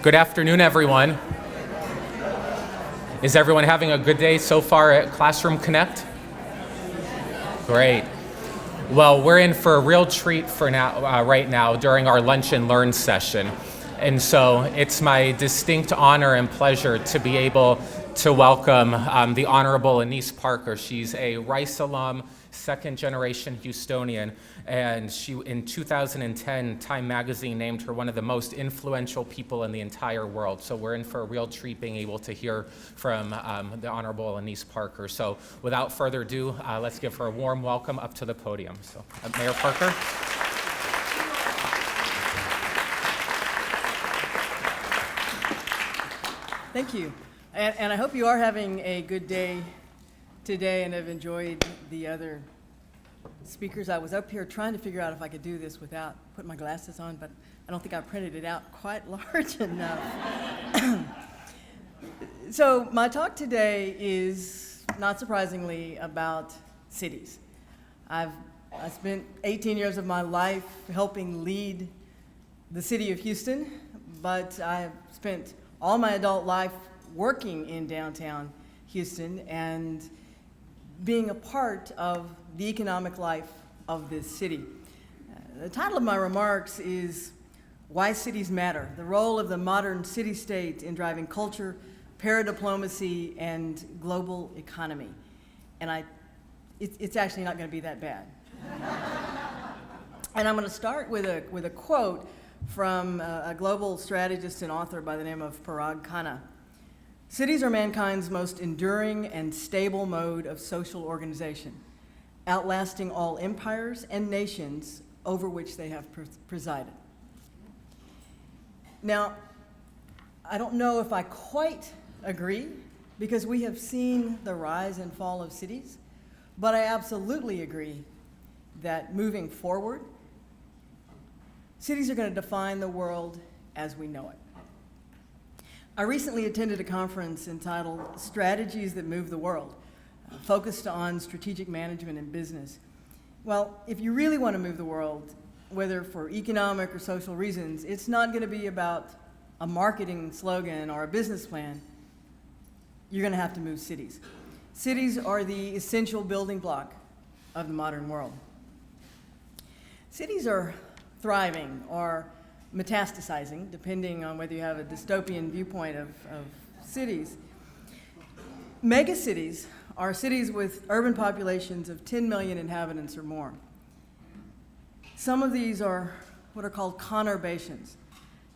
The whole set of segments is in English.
Good afternoon, everyone. Is everyone having a good day so far at Classroom Connect? Great. Well, we're in for a real treat for now, right now during our Lunch and Learn session. And so it's my distinct honor and pleasure to be able to welcome the Honorable Annise Parker. She's a Rice alum, second-generation Houstonian, and she, in 2010, Time Magazine named her one of the most influential people in the entire world. So we're in for a real treat being able to hear from the Honorable Annise Parker. So without further ado, let's give her a warm welcome up to the podium. So, Mayor Parker. Thank you. And I hope you are having a good day today and have enjoyed the other speakers. I was up here trying to figure out if I could do this without putting my glasses on, but I don't think I printed it out quite large enough. So my talk today is, not surprisingly, about cities. I spent 18 years of my life helping lead the city of Houston, but I've spent all my adult life working in downtown Houston and being a part of the economic life of this city. The title of my remarks is Why Cities Matter, the role of the modern city-state in driving culture, ParaDiplomacy, and global economy. And it's actually not going to be that bad. And I'm going to start with a quote from a global strategist and author by the name of Parag Khanna. Cities are mankind's most enduring and stable mode of social organization, outlasting all empires and nations over which they have presided. Now, I don't know if I quite agree, because we have seen the rise and fall of cities, but I absolutely agree that moving forward, cities are going to define the world as we know it. I recently attended a conference entitled Strategies That Move the World, focused on strategic management and business. Well, if you really want to move the world, whether for economic or social reasons, it's not going to be about a marketing slogan or a business plan. You're going to have to move cities. Cities are the essential building block of the modern world. Cities are thriving or metastasizing, depending on whether you have a dystopian viewpoint of cities. Megacities are cities with urban populations of 10 million inhabitants or more. Some of these are what are called conurbations,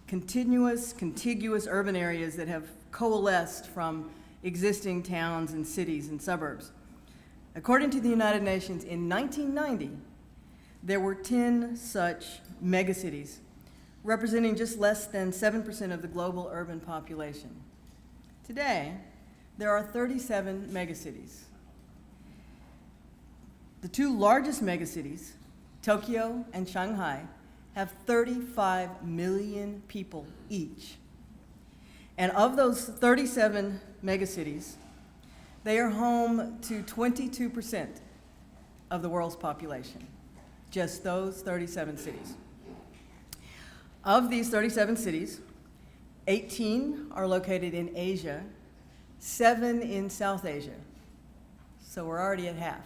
contiguous urban areas that have coalesced from existing towns and cities and suburbs. According to the United Nations, in 1990, there were 10 such megacities, representing just less than 7% of the global urban population. Today, there are 37 megacities. The two largest megacities, Tokyo and Shanghai, have 35 million people each. And of those 37 megacities, they are home to 22% of the world's population. Just those 37 cities. Of these 37 cities, 18 are located in Asia, 7 in South Asia, so we're already at half.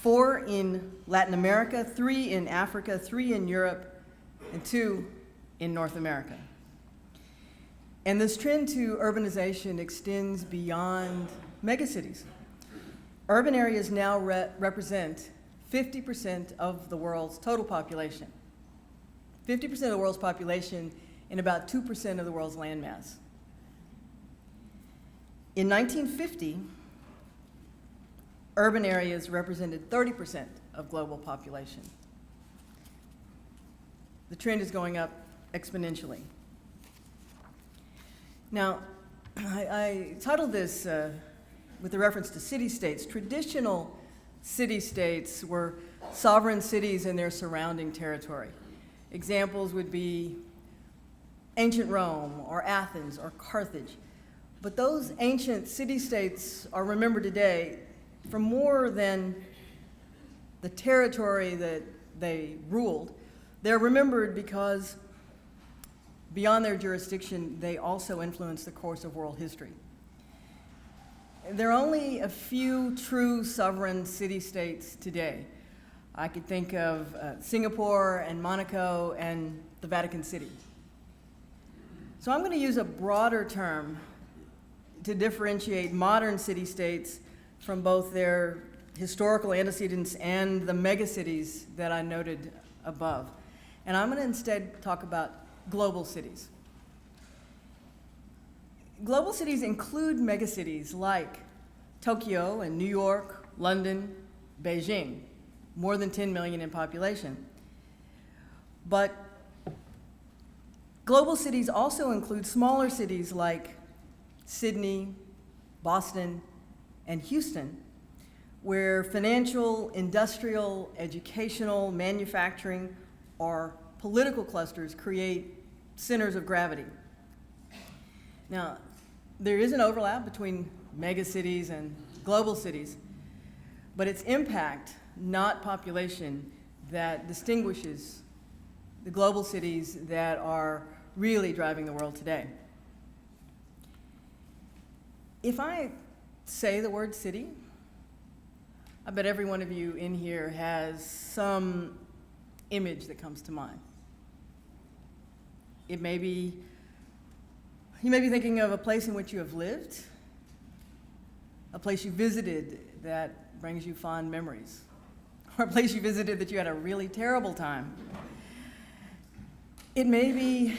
4 in Latin America, 3 in Africa, 3 in Europe, and 2 in North America. And this trend to urbanization extends beyond megacities. Urban areas now represent 50% of the world's total population. 50% of the world's population and about 2% of the world's landmass. In 1950, urban areas represented 30% of global population. The trend is going up exponentially. Now, I titled this with a reference to city-states. Traditional city-states were sovereign cities in their surrounding territory. Examples would be ancient Rome or Athens or Carthage. But those ancient city-states are remembered today for more than the territory that they ruled. They're remembered because beyond their jurisdiction, they also influence the course of world history. There are only a few true sovereign city-states today. I could think of Singapore and Monaco and the Vatican City. So I'm going to use a broader term to differentiate modern city-states from both their historical antecedents and the megacities that I noted above. And I'm going to instead talk about global cities. Global cities include megacities like Tokyo and New York, London, Beijing, more than 10 million in population. But global cities also include smaller cities like Sydney, Boston, and Houston, where financial, industrial, educational, manufacturing, or political clusters create centers of gravity. Now, there is an overlap between megacities and global cities, but it's impact, not population, that distinguishes the global cities that are really driving the world today. If I say the word city, I bet every one of you in here has some image that comes to mind. You may be thinking of a place in which you have lived, a place you visited that brings you fond memories, or a place you visited that you had a really terrible time. It may be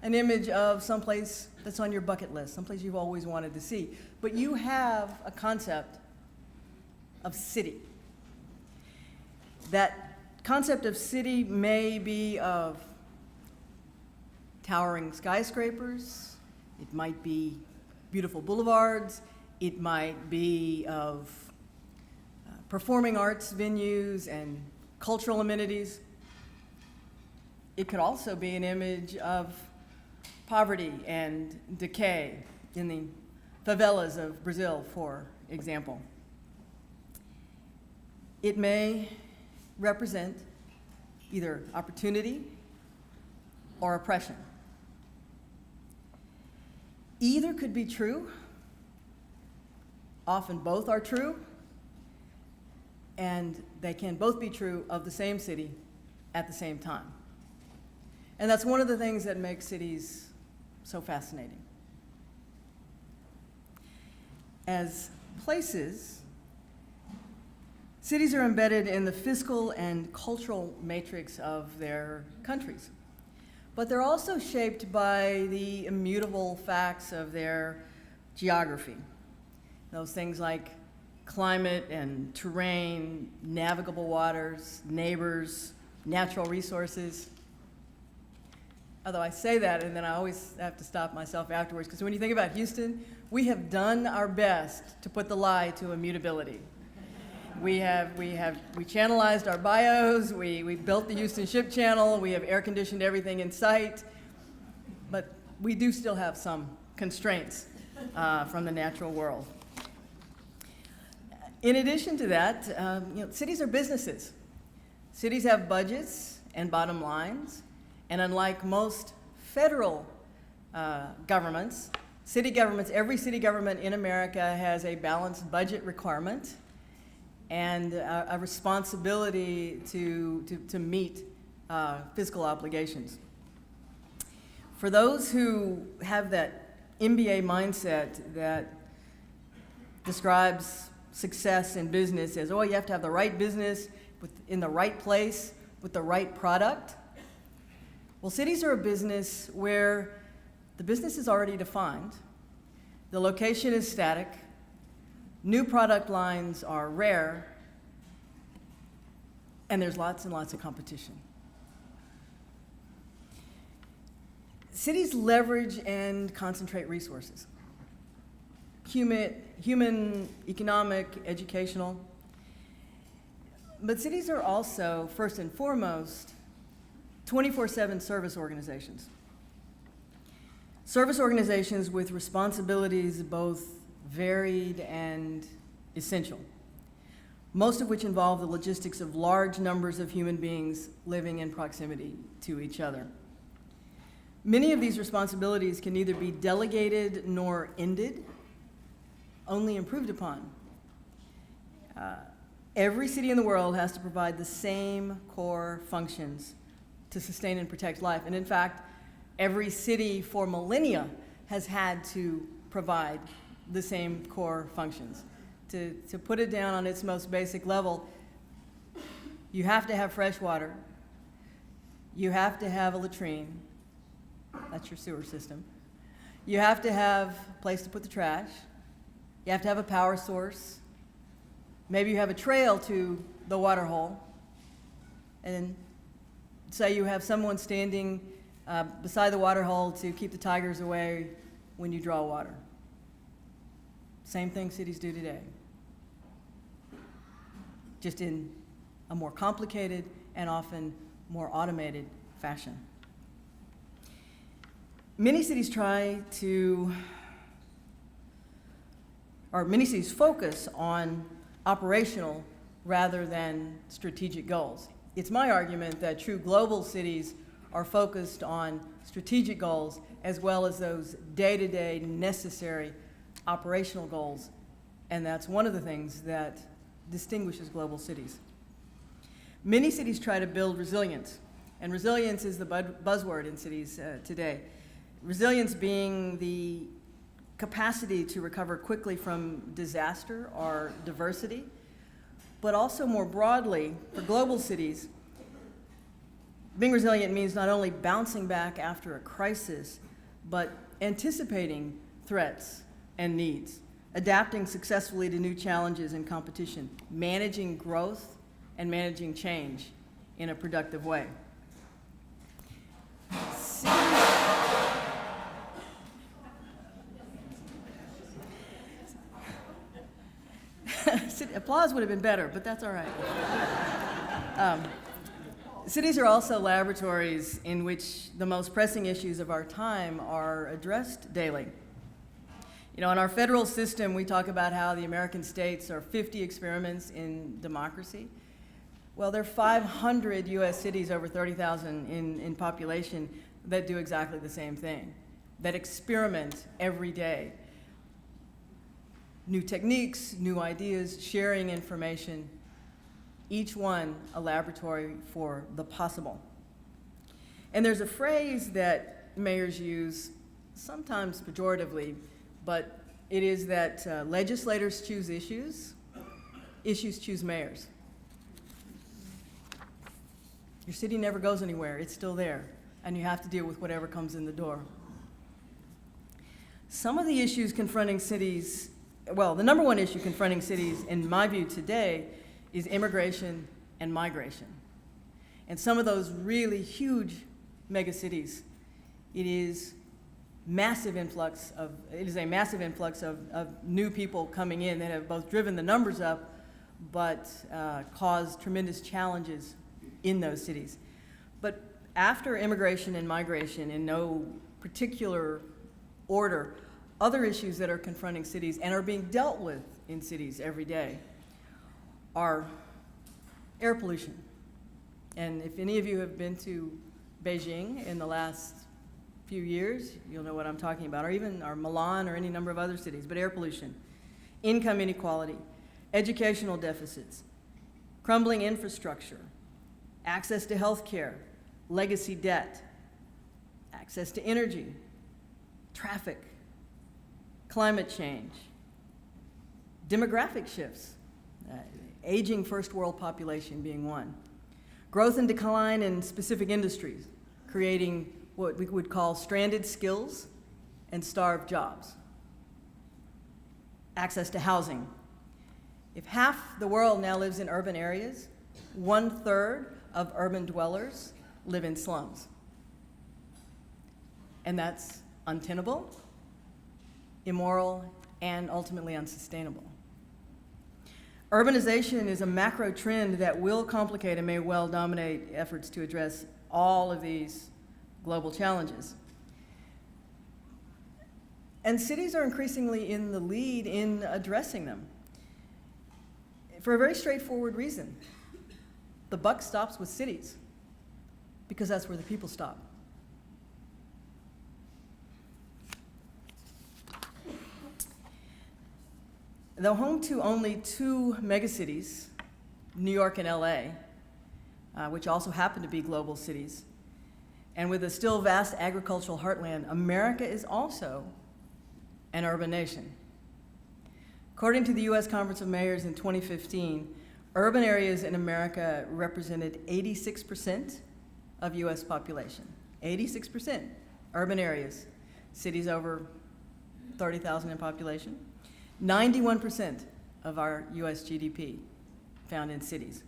an image of someplace that's on your bucket list, someplace you've always wanted to see, but you have a concept of city. That concept of city may be of towering skyscrapers, it might be beautiful boulevards, it might be of performing arts venues and cultural amenities. It could also be an image of poverty and decay in the favelas of Brazil, for example. It may represent either opportunity or oppression. Either could be true. Often both are true, and they can both be true of the same city at the same time. And that's one of the things that makes cities so fascinating. As places, cities are embedded in the fiscal and cultural matrix of their countries, but they're also shaped by the immutable facts of their geography. Those things like climate and terrain, navigable waters, neighbors, natural resources. Although I say that and then I always have to stop myself afterwards, because when you think about Houston, we have done our best to put the lie to immutability. We channelized our bios, we built the Houston Ship Channel, we have air conditioned everything in sight, but we do still have some constraints from the natural world. In addition to that, cities are businesses. Cities have budgets and bottom lines, and unlike most federal governments, every city government in America has a balanced budget requirement and a responsibility to meet fiscal obligations. For those who have that MBA mindset that describes success in business as, oh, you have to have the right business in the right place with the right product. Well, cities are a business where the business is already defined, the location is static, new product lines are rare, and there's lots and lots of competition. Cities leverage and concentrate resources. Human, economic, educational. But cities are also, first and foremost, 24/7 service organizations. Service organizations with responsibilities both varied and essential, most of which involve the logistics of large numbers of human beings living in proximity to each other. Many of these responsibilities can neither be delegated nor ended, only improved upon. Every city in the world has to provide the same core functions to sustain and protect life. And in fact, every city for millennia has had to provide the same core functions. To put it down on its most basic level, you have to have fresh water, you have to have a latrine, that's your sewer system, you have to have a place to put the trash, you have to have a power source, maybe you have a trail to the water hole, and say you have someone standing beside the water hole to keep the tigers away when you draw water. Same thing cities do today, just in a more complicated and often more automated fashion. Many cities focus on operational rather than strategic goals. It's my argument that true global cities are focused on strategic goals as well as those day-to-day necessary operational goals, and that's one of the things that distinguishes global cities. Many cities try to build resilience, and resilience is the buzzword in cities today. Resilience being the capacity to recover quickly from disaster or diversity, but also more broadly, for global cities, being resilient means not only bouncing back after a crisis, but anticipating threats and needs, adapting successfully to new challenges and competition, managing growth and managing change in a productive way. Applause would have been better, but that's all right. Cities are also laboratories in which the most pressing issues of our time are addressed daily. You know, in our federal system, we talk about how the American states are 50 experiments in democracy. Well, there are 500 US cities, over 30,000 in population, that do exactly the same thing, that experiment every day. New techniques, new ideas, sharing information, each one a laboratory for the possible. And there's a phrase that mayors use, sometimes pejoratively, but it is that legislators choose issues, issues choose mayors. Your city never goes anywhere, it's still there, and you have to deal with whatever comes in the door. Some of the issues confronting cities, well, the number one issue confronting cities, in my view today, is immigration and migration. And some of those really huge megacities, it is a massive influx of new people coming in that have both driven the numbers up, but caused tremendous challenges in those cities. But after immigration and migration, in no particular order, other issues that are confronting cities and are being dealt with in cities every day are air pollution. And if any of you have been to Beijing in the last few years, you'll know what I'm talking about, or Milan or any number of other cities, but air pollution, income inequality, educational deficits, crumbling infrastructure, access to health care, legacy debt, access to energy, traffic, climate change, demographic shifts, aging first world population being one, growth and decline in specific industries, creating what we would call stranded skills and starved jobs, access to housing. If half the world now lives in urban areas, 1/3 of urban dwellers live in slums. And that's untenable, immoral, and ultimately unsustainable. Urbanization is a macro trend that will complicate and may well dominate efforts to address all of these global challenges. And cities are increasingly in the lead in addressing them for a very straightforward reason. The buck stops with cities because that's where the people stop. Though home to only two megacities, New York and LA, which also happen to be global cities, and with a still vast agricultural heartland, America is also an urban nation. According to the U.S. Conference of Mayors in 2015, urban areas in America represented 86% of U.S. population. 86% urban areas, cities over 30,000 in population. 91% of our U.S. GDP found in cities.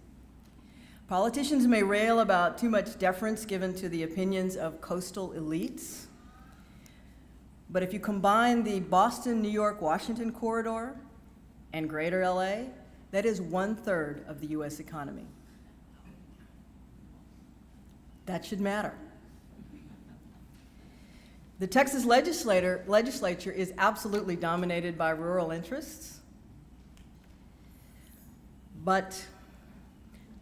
Politicians may rail about too much deference given to the opinions of coastal elites, but if you combine the Boston, New York, Washington corridor and greater LA, that is 1/3 of the US economy. That should matter. The Texas legislature is absolutely dominated by rural interests, but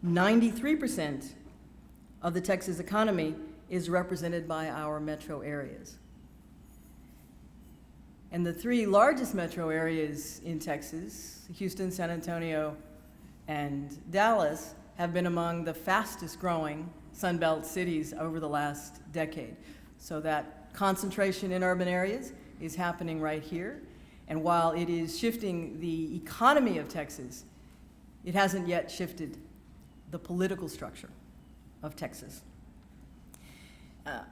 93% of the Texas economy is represented by our metro areas. And the three largest metro areas in Texas, Houston, San Antonio, and Dallas, have been among the fastest growing Sunbelt cities over the last decade. So that concentration in urban areas is happening right here. And while it is shifting the economy of Texas, it hasn't yet shifted the political structure of Texas.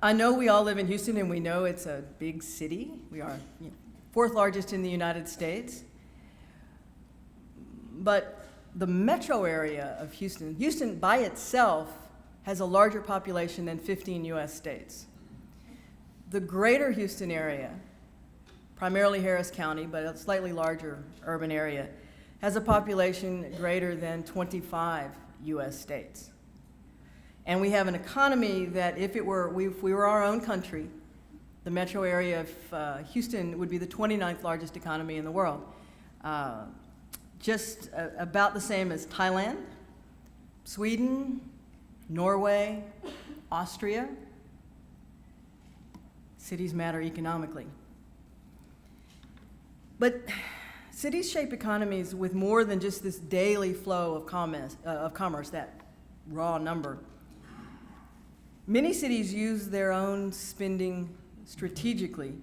I know we all live in Houston and we know it's a big city. We are fourth largest in the United States. But the metro area of Houston by itself has a larger population than 15 US states. The greater Houston area, primarily Harris County, but a slightly larger urban area, has a population greater than 25 US states. And we have an economy that if we were our own country, the metro area of Houston would be the 29th largest economy in the world. Just about the same as Thailand, Sweden, Norway, Austria. Cities matter economically. But cities shape economies with more than just this daily flow of commerce, that raw number. Many cities use their own spending strategically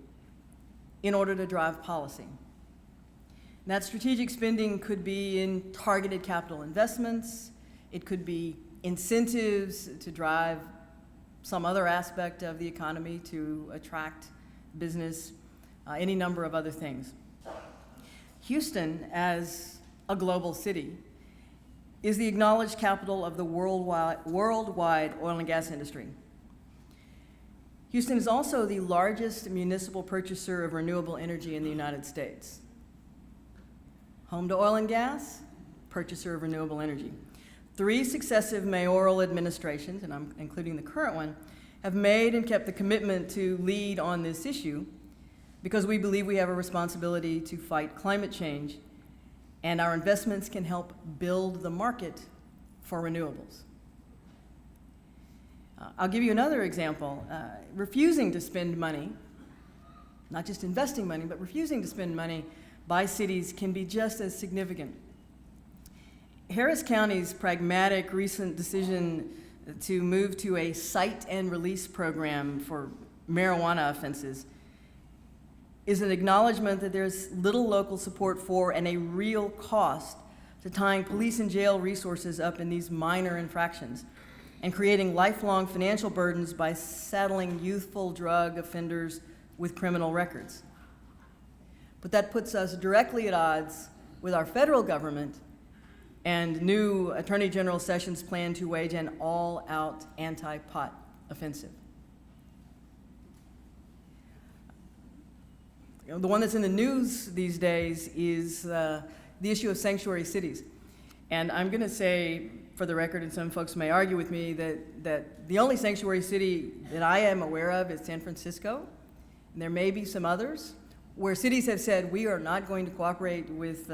in order to drive policy. And that strategic spending could be in targeted capital investments, it could be incentives to drive some other aspect of the economy to attract business, any number of other things. Houston, as a global city, is the acknowledged capital of the worldwide oil and gas industry. Houston is also the largest municipal purchaser of renewable energy in the United States. Home to oil and gas, purchaser of renewable energy. 3 successive mayoral administrations, and I'm including the current one, have made and kept the commitment to lead on this issue because we believe we have a responsibility to fight climate change, and our investments can help build the market for renewables. I'll give you another example. Refusing to spend money, not just investing money, but refusing to spend money by cities can be just as significant. Harris County's pragmatic recent decision to move to a cite and release program for marijuana offenses is an acknowledgement that there's little local support for and a real cost to tying police and jail resources up in these minor infractions and creating lifelong financial burdens by saddling youthful drug offenders with criminal records. But that puts us directly at odds with our federal government and new Attorney General Sessions' plan to wage an all-out anti-pot offensive. The one that's in the news these days is the issue of sanctuary cities. And I'm going to say, for the record, and some folks may argue with me, that the only sanctuary city that I am aware of is San Francisco. And there may be some others where cities have said, we are not going to cooperate with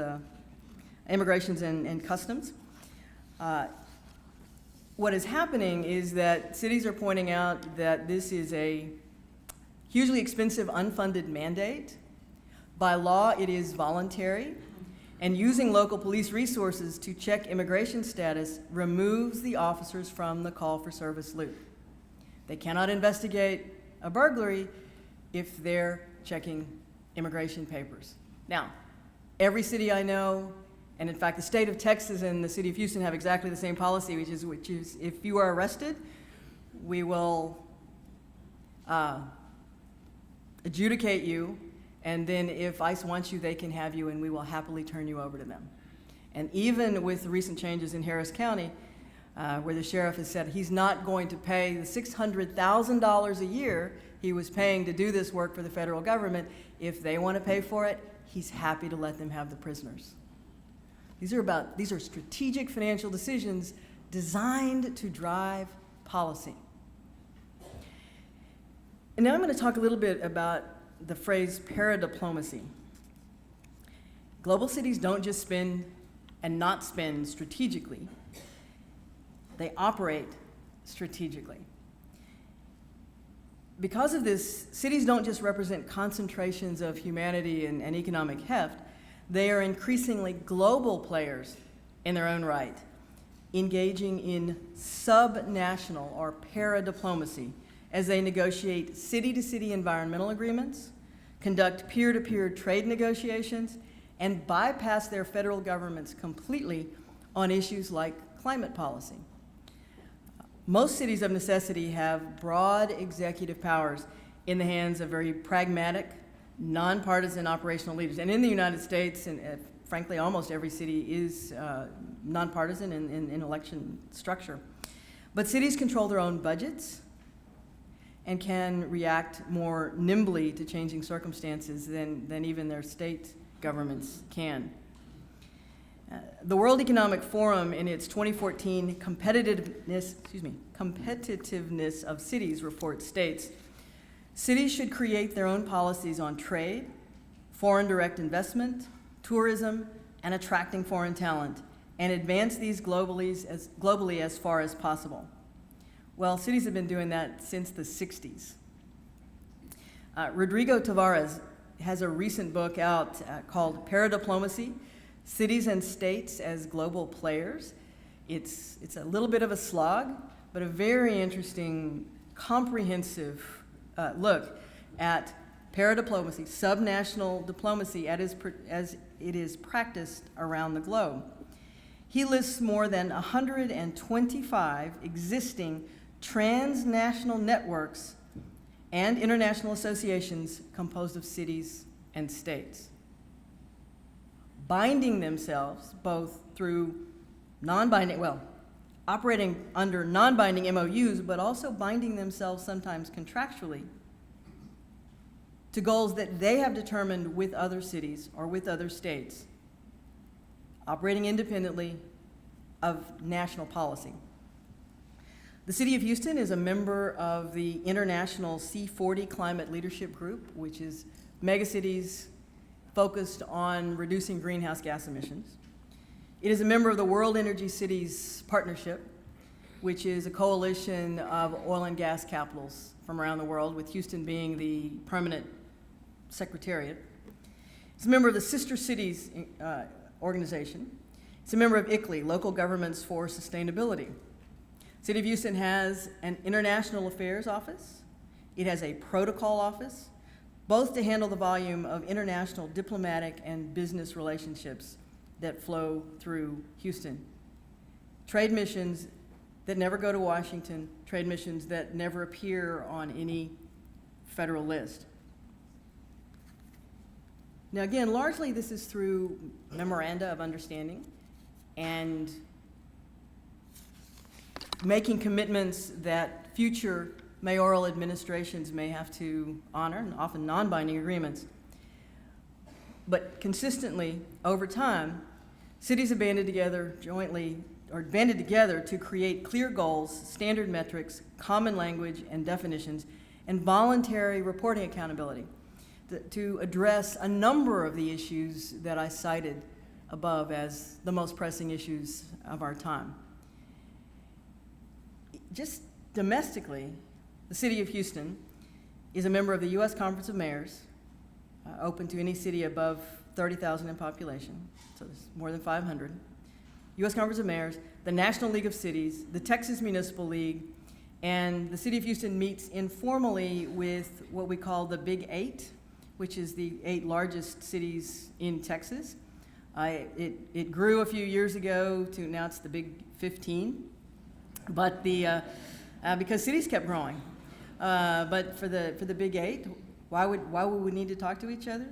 immigrations and customs. What is happening is that cities are pointing out that this is a hugely expensive, unfunded mandate. By law, it is voluntary, And using local police resources to check immigration status removes the officers from the call for service loop. They cannot investigate a burglary if they're checking immigration papers. Now, every city I know, and in fact the state of Texas and the city of Houston have exactly the same policy, which is if you are arrested, we will adjudicate you, and then if ICE wants you, they can have you, and we will happily turn you over to them. And even with recent changes in Harris County, where the sheriff has said he's not going to pay the $600,000 a year he was paying to do this work for the federal government, if they want to pay for it, he's happy to let them have the prisoners. These are strategic financial decisions designed to drive policy. And now I'm going to talk a little bit about the phrase ParaDiplomacy. Global cities don't just spend and not spend strategically. They operate strategically. Because of this, cities don't just represent concentrations of humanity and economic heft, they are increasingly global players in their own right, engaging in subnational or paradiplomacy as they negotiate city-to-city environmental agreements, conduct peer-to-peer trade negotiations, and bypass their federal governments completely on issues like climate policy. Most cities of necessity have broad executive powers in the hands of very pragmatic, nonpartisan operational leaders. And in the United States, and frankly, almost every city is nonpartisan in election structure. But cities control their own budgets and can react more nimbly to changing circumstances than even their state governments can. The World Economic Forum, in its 2014 competitiveness of cities report, states, cities should create their own policies on trade, foreign direct investment, tourism, and attracting foreign talent, and advance these globally as far as possible. Well, cities have been doing that since the 60s. Rodrigo Tavares has a recent book out called ParaDiplomacy, Cities and States as Global Players. It's a little bit of a slog, but a very interesting, comprehensive look at paradiplomacy, subnational diplomacy as it is practiced around the globe. He lists more than 125 existing transnational networks and international associations composed of cities and states, binding themselves both through operating under non-binding MOUs, but also binding themselves sometimes contractually to goals that they have determined with other cities or with other states, operating independently of national policy. The City of Houston is a member of the International C40 Climate Leadership Group, which is megacities focused on reducing greenhouse gas emissions. It is a member of the World Energy Cities Partnership, which is a coalition of oil and gas capitals from around the world, with Houston being the permanent secretariat. It's a member of the Sister Cities organization. It's a member of ICLEI, Local Governments for Sustainability. City of Houston has an International Affairs Office. It has a Protocol Office, both to handle the volume of international diplomatic and business relationships that flow through Houston. Trade missions that never go to Washington, trade missions that never appear on any federal list. Now again, largely this is through memoranda of understanding and making commitments that future mayoral administrations may have to honor, and often non-binding agreements. But consistently, over time, cities have banded together to create clear goals, standard metrics, common language and definitions, and voluntary reporting accountability to address a number of the issues that I cited above as the most pressing issues of our time. Just domestically, the City of Houston is a member of the U.S. Conference of Mayors, open to any city above 30,000 in population, so there's more than 500. U.S. Conference of Mayors, the National League of Cities, the Texas Municipal League, and the City of Houston meets informally with what we call the Big Eight, which is the 8 largest cities in Texas. It grew a few years ago to now it's the Big 15, but because cities kept growing. But for the Big Eight, why would we need to talk to each other?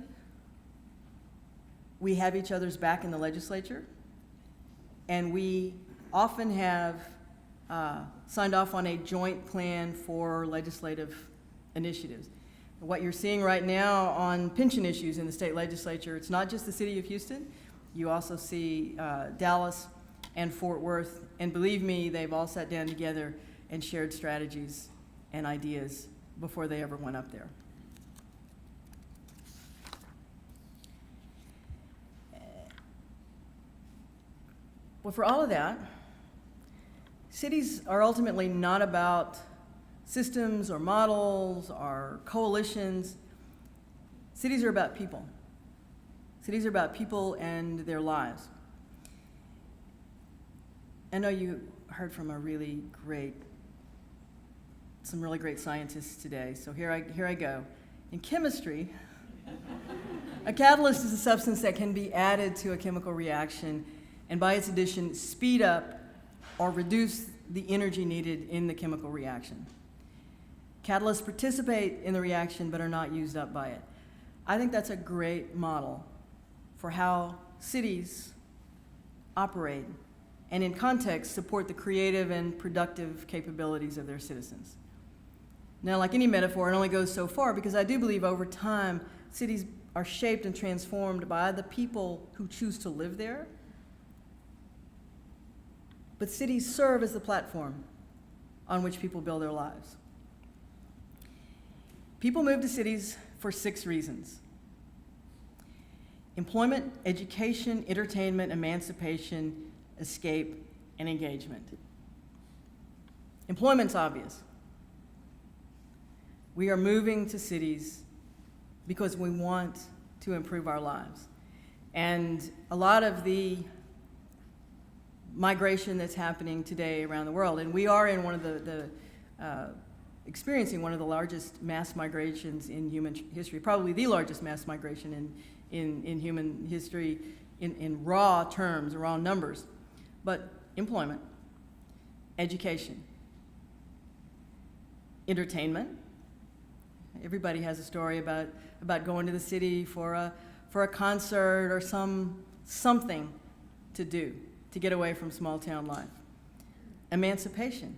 We have each other's back in the legislature, and we often have signed off on a joint plan for legislative initiatives. What you're seeing right now on pension issues in the state legislature, it's not just the city of Houston. You also see Dallas and Fort Worth, and believe me, they've all sat down together and shared strategies and ideas before they ever went up there. Well, for all of that, cities are ultimately not about systems or models or coalitions. Cities are about people. Cities are about people and their lives. I know you heard from some really great scientists today, so here I go. In chemistry, a catalyst is a substance that can be added to a chemical reaction and by its addition speed up or reduce the energy needed in the chemical reaction. Catalysts participate in the reaction but are not used up by it. I think that's a great model for how cities operate and in context support the creative and productive capabilities of their citizens. Now, like any metaphor, it only goes so far because I do believe over time cities are shaped and transformed by the people who choose to live there. But cities serve as the platform on which people build their lives. People move to cities for 6 reasons: employment, education, entertainment, emancipation, escape, and engagement. Employment's obvious. We are moving to cities because we want to improve our lives. And a lot of the migration that's happening today around the world, and we are in one of experiencing one of the largest mass migrations in human history, probably the largest mass migration in human history in raw terms, raw numbers. But employment, education, entertainment. Everybody has a story about going to the city for a concert or something to do to get away from small town life. Emancipation,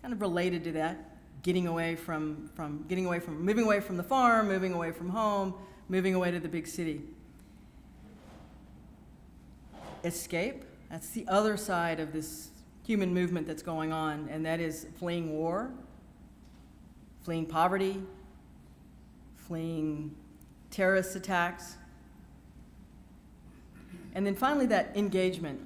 kind of related to that, moving away from the farm, moving away from home, moving away to the big city. Escape, that's the other side of this human movement that's going on, and that is fleeing war, fleeing poverty, fleeing terrorist attacks. And then finally, that engagement.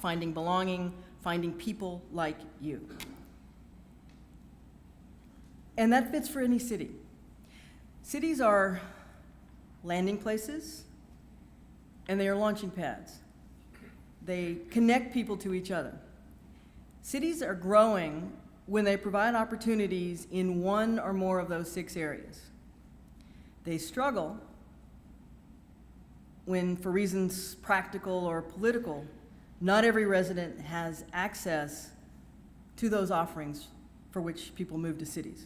Finding belonging, finding people like you. And that fits for any city. Cities are landing places, and they are launching pads. They connect people to each other. Cities are growing when they provide opportunities in one or more of those 6 areas. They struggle when, for reasons practical or political, not every resident has access to those offerings for which people move to cities.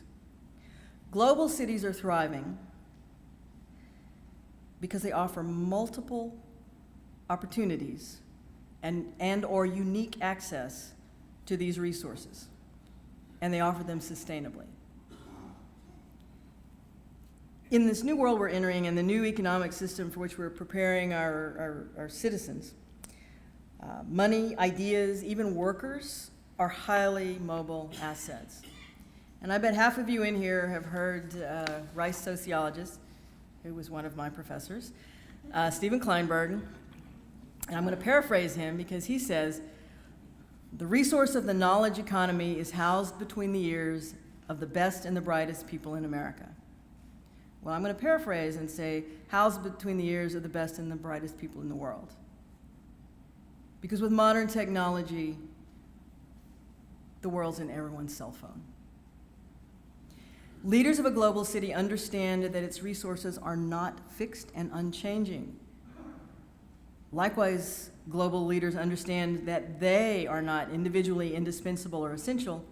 Global cities are thriving because they offer multiple opportunities and or unique access to these resources, and they offer them sustainably. In this new world we're entering and the new economic system for which we're preparing our citizens, money, ideas, even workers are highly mobile assets. And I bet half of you in here have heard Rice sociologist, who was one of my professors, Stephen Kleinberg, and I'm going to paraphrase him because he says, "The resource of the knowledge economy is housed between the ears of the best and the brightest people in America. Well, I'm going to paraphrase and say, housed between the ears of the best and the brightest people in the world. Because with modern technology, the world's in everyone's cell phone. Leaders of a global city understand that its resources are not fixed and unchanging. Likewise, global leaders understand that they are not individually indispensable or essential,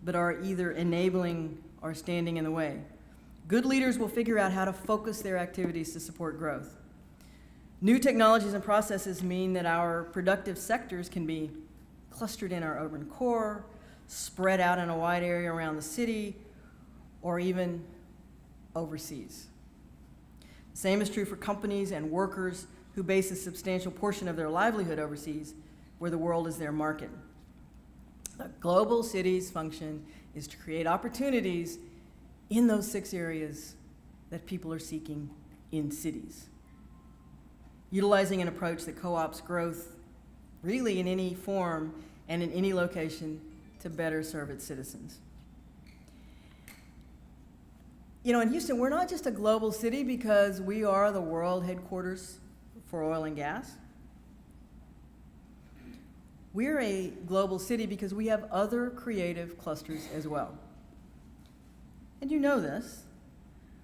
but are either enabling or standing in the way. Good leaders will figure out how to focus their activities to support growth. New technologies and processes mean that our productive sectors can be clustered in our urban core, spread out in a wide area around the city, or even overseas. The same is true for companies and workers who base a substantial portion of their livelihood overseas, where the world is their market. The global city's function is to create opportunities in those 6 areas that people are seeking in cities, utilizing an approach that co-opts growth really in any form and in any location to better serve its citizens. You know, in Houston, we're not just a global city because we are the world headquarters for oil and gas. We're a global city because we have other creative clusters as well. And you know this.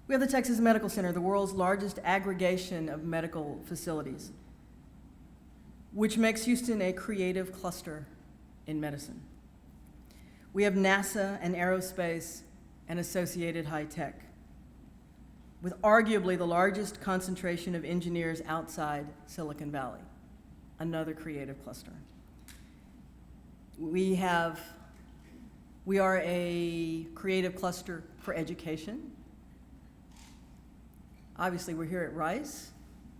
We have the Texas Medical Center, the world's largest aggregation of medical facilities, which makes Houston a creative cluster in medicine. We have NASA and aerospace and associated high tech, with arguably the largest concentration of engineers outside Silicon Valley, another creative cluster. We are a creative cluster for education. Obviously, we're here at Rice,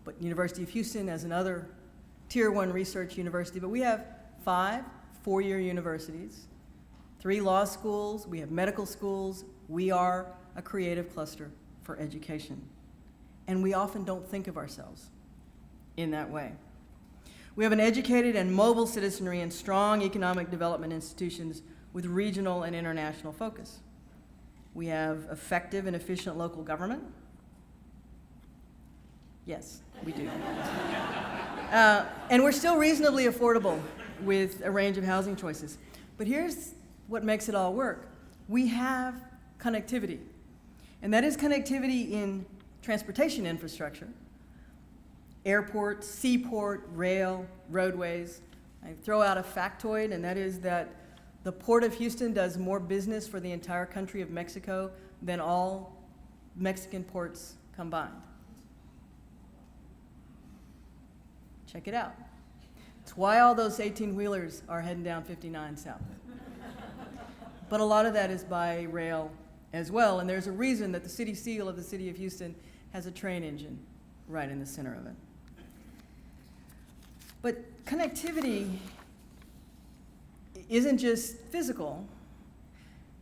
but University of Houston as another Tier 1 research university, but we have 5 four-year universities, 3 law schools, we have medical schools. We are a creative cluster for education. And we often don't think of ourselves in that way. We have an educated and mobile citizenry and strong economic development institutions with regional and international focus. We have effective and efficient local government. Yes, we do. And we're still reasonably affordable with a range of housing choices. But here's what makes it all work. We have connectivity. And that is connectivity in transportation infrastructure, airport, seaport, rail, roadways. I throw out a factoid, and that is that the Port of Houston does more business for the entire country of Mexico than all Mexican ports combined. Check it out. It's why all those 18-wheelers are heading down 59 south. But a lot of that is by rail as well, and there's a reason that the city seal of the city of Houston has a train engine right in the center of it. But connectivity isn't just physical.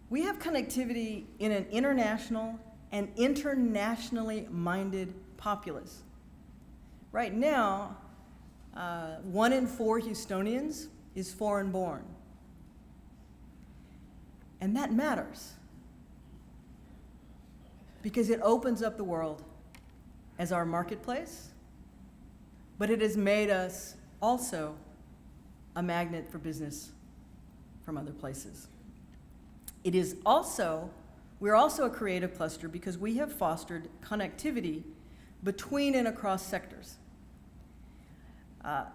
We have connectivity in an international and internationally minded populace. Right now, 1 in 4 Houstonians is foreign born. And that matters because it opens up the world as our marketplace, but it has made us also a magnet for business from other places. We're also a creative cluster because we have fostered connectivity between and across sectors. I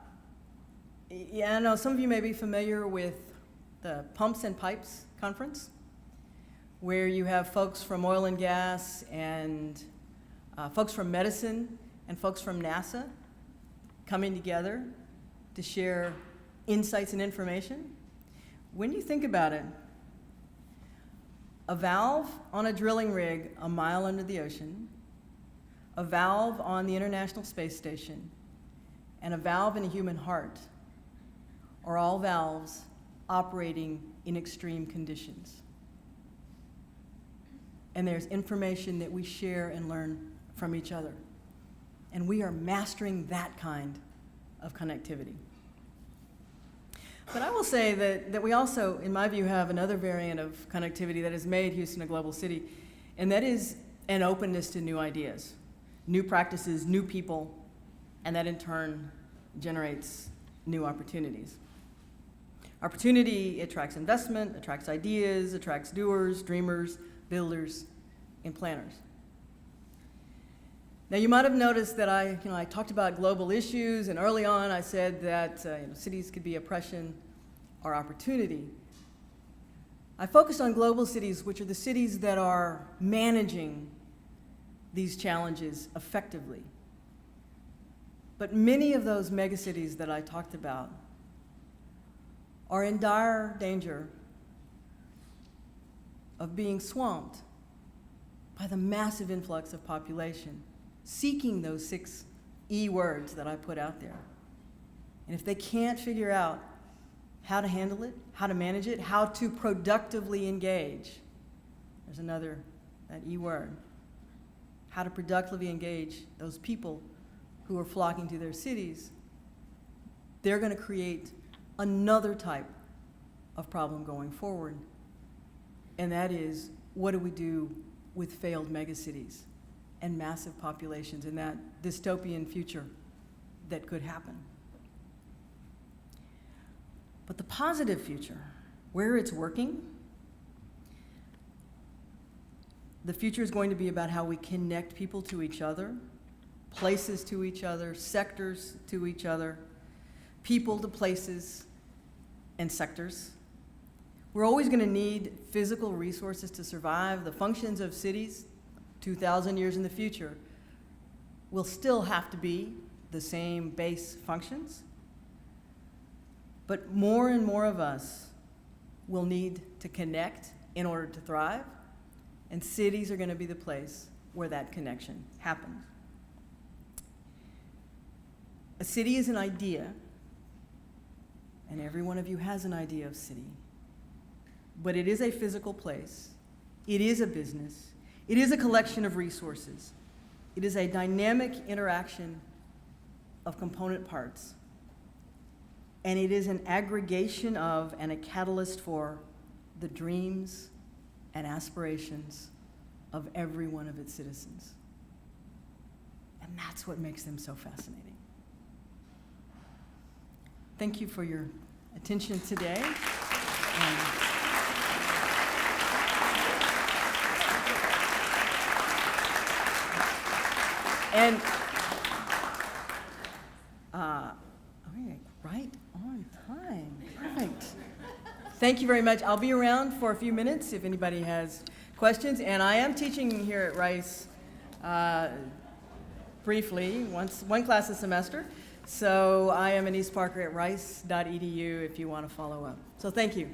know some of you may be familiar with the Pumps and Pipes Conference, where you have folks from oil and gas and folks from medicine and folks from NASA coming together to share insights and information. When you think about it, a valve on a drilling rig a mile under the ocean, a valve on the International Space Station, and a valve in a human heart are all valves operating in extreme conditions. And there's information that we share and learn from each other. And we are mastering that kind of connectivity. But I will say that we also, in my view, have another variant of connectivity that has made Houston a global city, and that is an openness to new ideas, new practices, new people, and that in turn generates new opportunities. Opportunity attracts investment, attracts ideas, attracts doers, dreamers, builders, and planners. Now, you might have noticed that I talked about global issues, and early on I said that cities could be oppression or opportunity. I focused on global cities, which are the cities that are managing these challenges effectively. But many of those megacities that I talked about are in dire danger of being swamped by the massive influx of population seeking those 6 E words that I put out there. And if they can't figure out how to handle it, how to manage it, how to productively engage, there's another, that E word, how to productively engage those people who are flocking to their cities, they're going to create another type of problem going forward. And that is, what do we do with failed megacities and massive populations in that dystopian future that could happen? But the positive future, where it's working, the future is going to be about how we connect people to each other, places to each other, sectors to each other, people to places and sectors. We're always going to need physical resources to survive. The functions of cities 2,000 years in the future will still have to be the same base functions, but more and more of us will need to connect in order to thrive, and cities are going to be the place where that connection happens. A city is an idea, and every one of you has an idea of city, but it is a physical place, it is a business, it is a collection of resources. It is a dynamic interaction of component parts. And it is an aggregation of and a catalyst for the dreams and aspirations of every one of its citizens. And that's what makes them so fascinating. Thank you for your attention today. And right on time. Perfect. Thank you very much. I'll be around for a few minutes if anybody has questions. And I am teaching here at Rice briefly, one class a semester. So I am Annise Parker at rice.edu if you want to follow up. So thank you.